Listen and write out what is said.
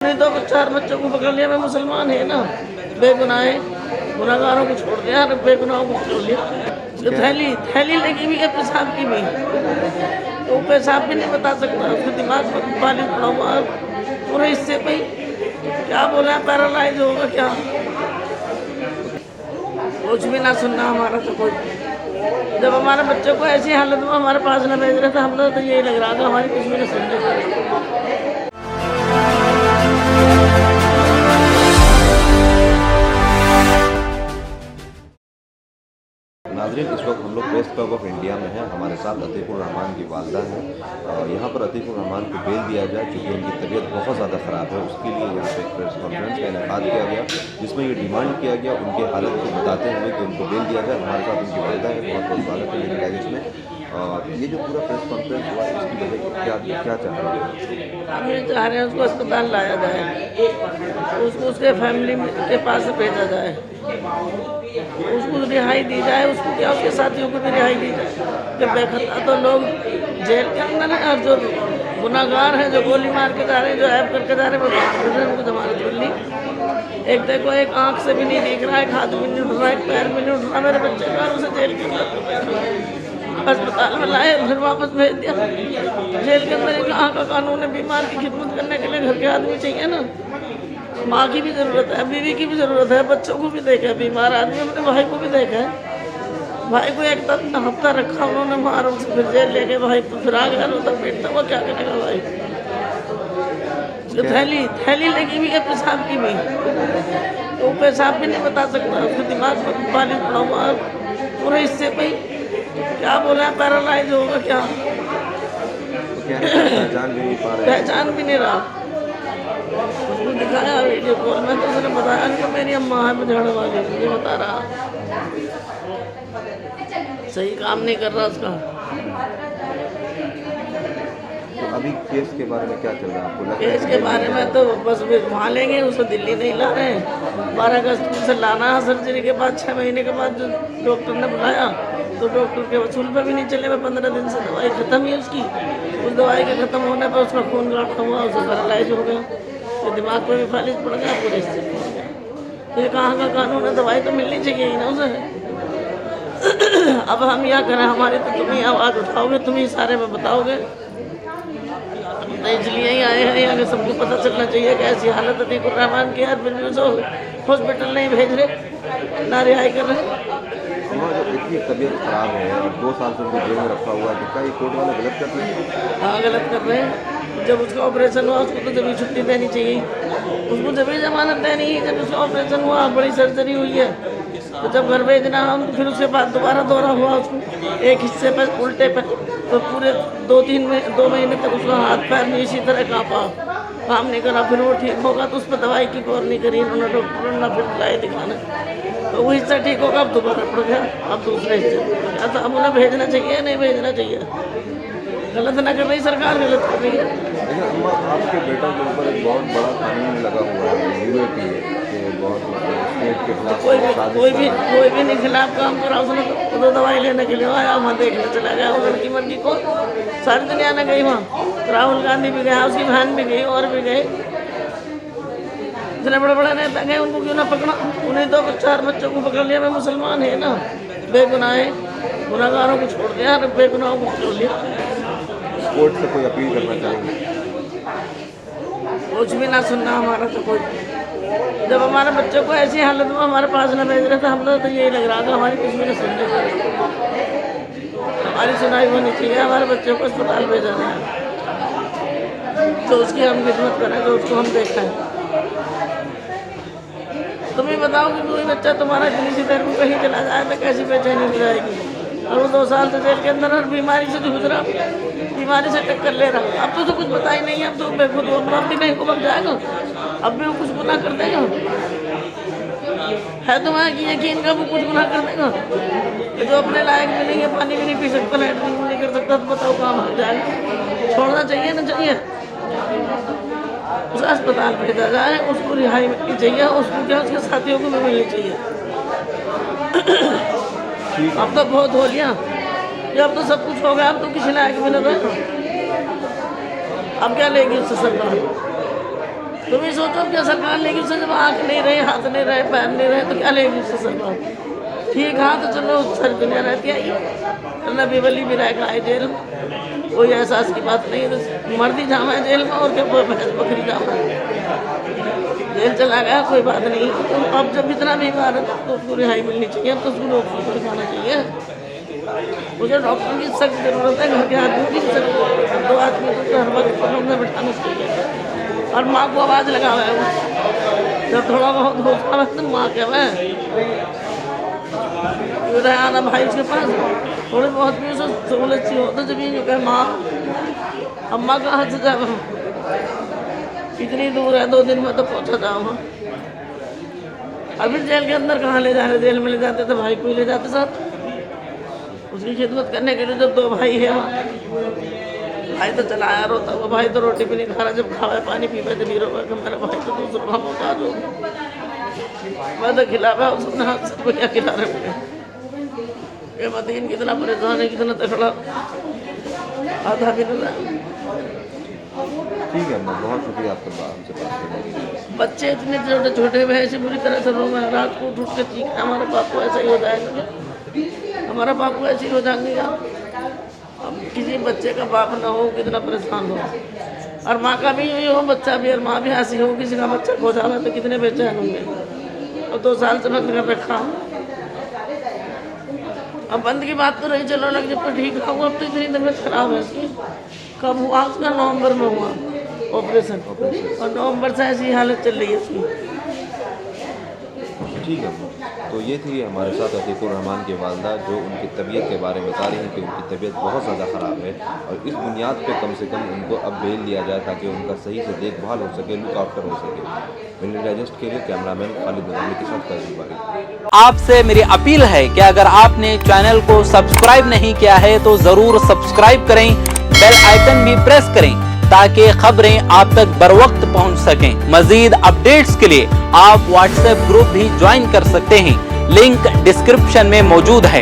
नहीं तो 4 बच्चों को पकड़ लिया। मैं मुसलमान है ना, बेगुनाह है, गुनाहगारों को छोड़ दिया, बेगुनाहों को छोड़ लिया। उसकी थैली लगी हुई है पेशाब की भी, तो पेशाब भी नहीं बता सकता। उसके दिमाग पर पानी पड़ा हुआ पूरे हिस्से पे क्या बोला है, पैरालाइज होगा क्या, कुछ भी ना सुनना हमारा। तो कोई जब हमारे बच्चों को ऐसी हालत में हमारे पास न भेज रहे थे, हम लोग तो यही लग रहा था हमारी कुछ भी नहीं सुन रहे। नाज़रीन, इस वक्त हम लोग प्रेस क्लब ऑफ इंडिया में हैं। हमारे साथ अतीकुर रहमान की वालदा है। यहाँ पर अतीकुर रहमान को बेल दिया जाए क्योंकि उनकी तबीयत बहुत ज़्यादा ख़राब है। उसके लिए यहाँ पे प्रेस कॉन्फ्रेंस का इनेकाद किया गया, जिसमें ये डिमांड किया गया उनकी हालत को बताते हुए कि उनको बेल दिया जाए। हमारे साथ उनकी वालदा है, बहुत बहुत स्वागत है मेरी डाइजेस्ट में। ये जो पूरा प्रेस कॉन्फ्रेंस हुआ है, इसकी वजह क्या चाह रहे हैं? हम ये चाह रहे हैं उसको अस्पताल लाया जाए, उसको उसके फैमिली के पास भेजा जाए, उसको रिहाई दी जाए, उसको क्या उसके साथियों को भी रिहाई दी जाए। कि बेखता तो लोग जेल के अंदर हैं और जो गुनाहगार हैं, जो गोली मार के जा रहे हैं, जो ऐप करके जा रहे हैं, उनको जमानत मिलनी। एक देखो, एक आँख से भी नहीं दिख रहा है, एक हाथ भी नहीं उठ रहा है, एक पैर भी नहीं उठ रहा। मेरे बच्चे का उसे जेल के अंदर अस्पताल में लाए, फिर वापस भेज दिया जेल के अंदर। यहाँ का कानून है, बीमार की खिदमत करने के लिए घर के आदमी चाहिए ना। माँ की भी ज़रूरत है, बीवी की भी ज़रूरत है, बच्चों को भी देखा, बीमार आदमी अपने भाई को भी देखा है। भाई को एक हफ्ता रखा उन्होंने मारा, उसे फिर जेल ले गए। भाई फिर आ गया रोता पीटता, वो क्या करेगा भाई। थैली लगी हुई है पेशाब की भी, तो पेशाब भी नहीं बता सकता। उसके दिमाग पर पानी पड़ा हुआ पूरे हिस्से पे क्या बोला है, पैरालाइज होगा क्या, पहचान भी नहीं रहा। उसको दिखाया वीडियो कॉल में, तो उसने बताया कि मेरी अम्मा है झाड़ू वाली, मुझे बता रहा। सही काम नहीं कर रहा उसका। तो अभी केस के बारे में क्या चल रहा है आपको? केस के बारे में तो बस वहाँ लेंगे, उसको दिल्ली नहीं ला रहे हैं। 12 अगस्त से लाना है सर्जरी के बाद, 6 महीने के बाद जो डॉक्टर ने बुलाया, तो डॉक्टर के वसूल पर भी नहीं चले। 15 दिन से दवाई ख़त्म ही उसकी। उस दवाई के ख़त्म होने पर उसका खून गाढ़ा हुआ, उसे पैरालाइज हो गया, तो दिमाग पर भी फालिज पड़ गया, पूरे से पड़ गया। तो ये कहाँ का कानून है? दवाई तो मिलनी चाहिए ही ना उसे। अब हम क्या करें, हमारी तो तुम ही आवाज़ उठाओगे, तुम ही सारे में बताओगे। तो इसलिए ही आए हैं, अगर सबको पता चलना चाहिए कि ऐसी हालत अतीकुर रहमान की है, फिर भी उसे हॉस्पिटल नहीं भेज रहे, ना रिहाई कर रहे। जब इतनी तबीयत ख़राब है और 2 साल से उनको जेल में रखा हुआ है, तो क्या ये कोर्ट वाले गलत कर रहे हैं? हाँ, गलत कर रहे हैं। जब उसका ऑपरेशन हुआ, उसको तो जब छुट्टी देनी चाहिए, उसको जब जमानत देनी है। जब उसका ऑपरेशन हुआ, बड़ी सर्जरी हुई है, तो जब घर भेजना है उनको, फिर उसके बाद दोबारा दौरा हुआ उसको एक हिस्से पर उल्टे पर, तो पूरे 2 महीने तक उसका हाथ पैर में इसी तरह काँपा, काम नहीं करा। फिर वो ठीक होगा तो उस पर दवाई की गौर नहीं करी उन्होंने, डॉक्टरों ने फिर लाए दिखाने, तो वो हिस्सा ठीक होगा, अब दोबारा पड़ गया, अब दूसरे हिस्से पड़ गया। तो अब उन्हें भेजना चाहिए, नहीं भेजना चाहिए। गलत ना कर रही सरकार, गलत कर रही है। लेकिन अम्मा, आपके बेटा के ऊपर एक बहुत बड़ा कानून लगा हुआ है, यूएपी के बहुत स्टेट के खिलाफ कोई भी नहीं खिलाफ काम करा। उसने तो दवाई लेने के लिए आया, वहाँ देखने चला गया। वो लड़की मर्गी को सारी दुनिया ने गई वहाँ, राहुल गांधी भी गया, उसकी बहन भी गई, और भी गए। इतने बड़े बड़े नेता गए, उनको क्यों ना पकड़ा? उन्हें तो 4 बच्चों को पकड़ लिया। मैं मुसलमान है ना, बेगुनाह है, गुनाहगारों को छोड़ दिया, बेगुनाहों को छोड़ लिया। कोर्ट से कोई अपील करना चाहेंगे? कुछ भी ना सुनना हमारा। तो कोई जब हमारे बच्चों को ऐसी हालत में हमारे पास न भेज रहे थे, हम लोग तो यही लग रहा था हमारी कुछ भी नहीं सुन रहे। हमारी सुनाई होनी चाहिए, हमारे बच्चों को अस्पताल भेजा जाए, तो उसकी हम खिदमत करें, तो उसको हम देखें। तुम ही बताओ कि कोई बच्चा तुम्हारा इतनी सी देर में कहीं चला जाए तो कैसी बेचैनी हो जाएगी। और वो 2 साल से जेल के अंदर और बीमारी से जूझ रहा, बीमारी से टक्कर ले रहा। अब तो कुछ पता ही नहीं है, अब तो बेखुद अब भी कहीं को बच जाएगा, अब भी वो कुछ गुनाह कर देगा। है तुम्हारा कि यकीन का वो कुछ गुनाह कर देगा? जो अपने लायक भी नहीं है, पानी भी नहीं पी सकता, लैट्रिन भी नहीं कर सकता, तो बताओ कहाँ भाग जाएगा? छोड़ना चाहिए ना चाहिए? उसे अस्पताल भेजा जाए, उसको रिहाई मिलनी चाहिए, उसको क्या उसके साथियों को भी मिलनी चाहिए। अब तो बहुत हो लिया, अब तो सब कुछ हो गया, अब तो किसी लायक भी नहीं रहा। अब क्या लेगी उससे सरकार? तुम ही सोचो क्या सरकार लेगी उससे, जब आँख नहीं रहे, हाथ नहीं रहे, पैर नहीं रहे, तो क्या लेगी उससे सरकार। ठीक हाँ तो चलो सारी दुनिया रहती है, नबी वली भी रह आए जेल में, कोई एहसास की बात नहीं है। तो मर्दी जामा है जेल में, और क्या भैंस बकरी जामा है, जेल चला गया कोई बात नहीं। तो अब जब इतना बीमार है तो उसको रिहाई मिलनी चाहिए, अब तो उसको डॉक्टर को दिखाना चाहिए। मुझे डॉक्टर की सख्त जरूरत है, घर के आदमी की सख्त जरूरत है। 2 आदमी को हर वक्त में बैठाना चाहिए। और माँ को आवाज़ लगा हुआ है, जब थोड़ा बहुत होता है तो माँ क्या है आना भाई उसके पास, थोड़ी बहुत भी उसे सहूलत सी हो तो जब ये कहे माँ अम्मा कहाँ से जाओ, इतनी दूर है, 2 दिन में तो पहुँचा जाऊँगा। अभी जेल के अंदर कहाँ ले जा रहे, जेल में ले जाते तो भाई को ही ले जाते साथ, उसकी खिदमत करने के लिए। जब 2 भाई है, भाई तो चला आया रोता हुआ, भाई तो रोटी भी नहीं खा रहा, जब खावे पानी पीवे तो नहीं रोका कि मेरा भाई तो दूसरा होता जो मैं तो खिला रहा हूँ, सबने हाथ से क्या खिला रहे। ये मदीन कितना परेशान है, कितना तकड़ा, आधा भी नहीं रहा। ठीक है अम्मा, बहुत शुक्रिया आपका हमसे बात करने के लिए। बच्चे इतने छोटे छोटे हुए ऐसे बुरी तरह से रो रहे हैं, रात को उठ के चीखा हमारे बापू ऐसा ही हो जाएगा, हमारा बापू ऐसे ही हो जाएगा। अब किसी बच्चे का बाप ना हो कितना परेशान हो, और माँ का भी यही हो, बच्चा भी और माँ भी ऐसी हो। किसी का बच्चा खो जाना तो कितने बेचैन होंगे। और 2 साल से बंद कर रखा, अब बंद की बात तो रही, चलो लग जब तो ठीक हुआ। अब तो इतनी तबीयत खराब है इसकी। कब हुआ उसका? नवंबर में हुआ ऑपरेशन, और नवंबर से ऐसी हालत चल रही है उसकी। ठीक है, तो ये थी हमारे साथ अतीकुर रहमान की वालदा, जो उनकी तबीयत के बारे में बता रही हैं कि उनकी तबीयत बहुत ज़्यादा ख़राब है, और इस बुनियाद पे कम से कम उनको अब बेल दिया जाए ताकि उनका सही से देखभाल हो सके, लुक आफ्टर हो सके। मिलियन डाइजेस्ट के लिए कैमरामैन खालिद नज़ामी के साथ फैज़ल बारी। आपसे मेरी अपील है कि अगर आपने चैनल को सब्सक्राइब नहीं किया है तो ज़रूर सब्सक्राइब करें, बेल आइकन भी प्रेस करें ताकि खबरें आप तक बर वक्त पहुंच सकें। मजीद अपडेट्स के लिए आप व्हाट्सएप ग्रुप भी ज्वाइन कर सकते हैं, लिंक डिस्क्रिप्शन में मौजूद है।